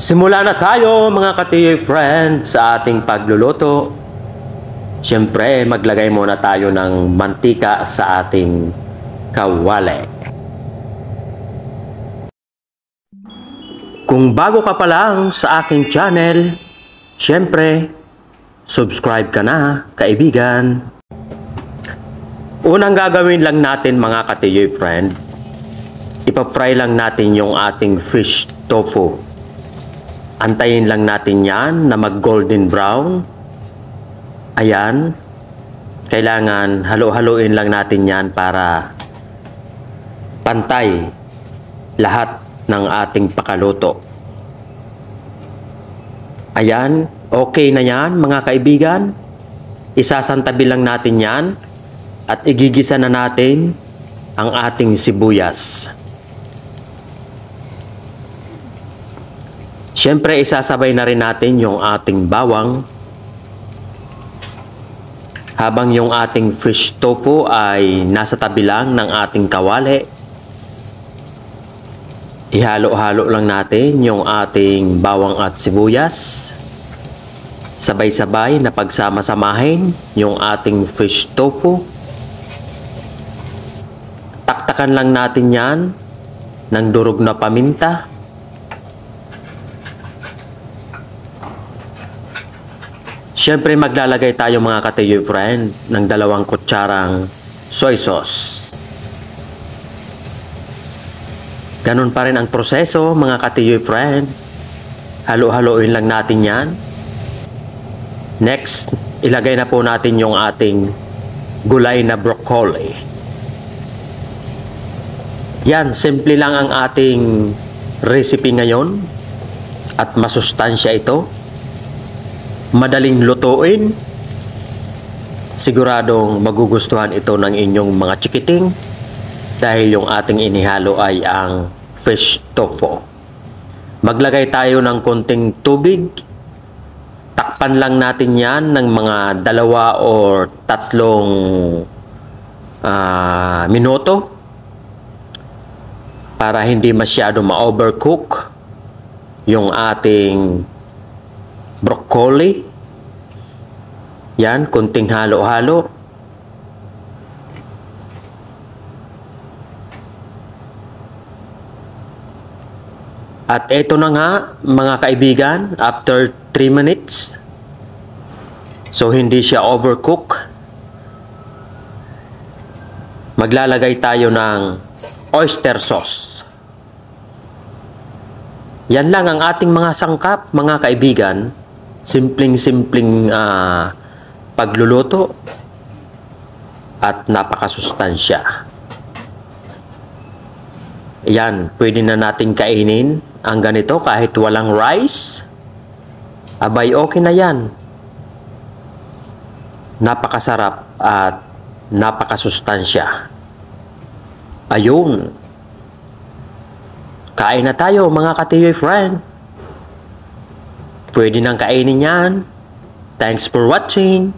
Simula na tayo mga ka-TJ friend sa ating pagluluto. Siyempre, maglagay muna tayo ng mantika sa ating kawali. Kung bago ka pa lang sa aking channel, siyempre, subscribe ka na, kaibigan. Unang gagawin lang natin mga ka-TJ friend, ipa-fry lang natin yung ating fish tofu. Antayin lang natin yan na mag golden brown. Ayan. Kailangan halo-haloin lang natin yan para pantay lahat ng ating pakaluto. Ayan. Okay na yan mga kaibigan. Isasantabi lang natin yan at igigisa na natin ang ating sibuyas. Siyempre, isasabay na rin natin yung ating bawang. Habang yung ating fish tofu ay nasa tabi lang ng ating kawali, ihalo-halo lang natin yung ating bawang at sibuyas. Sabay-sabay na pagsama-samahin yung ating fish tofu. Taktakan lang natin yan ng durog na paminta. Siyempre maglalagay tayo mga ka-TJ friend ng 2 kutsarang soy sauce. Ganun pa rin ang proseso mga ka-TJ friend. Halo-haloin lang natin yan. Next, ilagay na po natin yung ating gulay na broccoli. Yan, simple lang ang ating recipe ngayon at masustansya ito. Madaling lutuin. Siguradong magugustuhan ito ng inyong mga chikiting dahil yung ating inihalo ay ang fish tofu. Maglagay tayo ng konting tubig. Takpan lang natin yan ng mga 2 or 3 minuto para hindi masyado ma-overcook yung ating broccoli. Yan, kunting halo-halo. At eto na nga mga kaibigan, after 3 minutes. So hindi siya overcook. Maglalagay tayo ng oyster sauce. Yan lang ang ating mga sangkap mga kaibigan. Simpleng-simpleng pagluluto at napakasustansya. Yan, pwede na natin kainin ang ganito kahit walang rice. Abay, okay na yan. Napakasarap at napakasustansya. Ayun. Kain na tayo mga ka-TJ friend. Pwede nang kainin yan. Thanks for watching.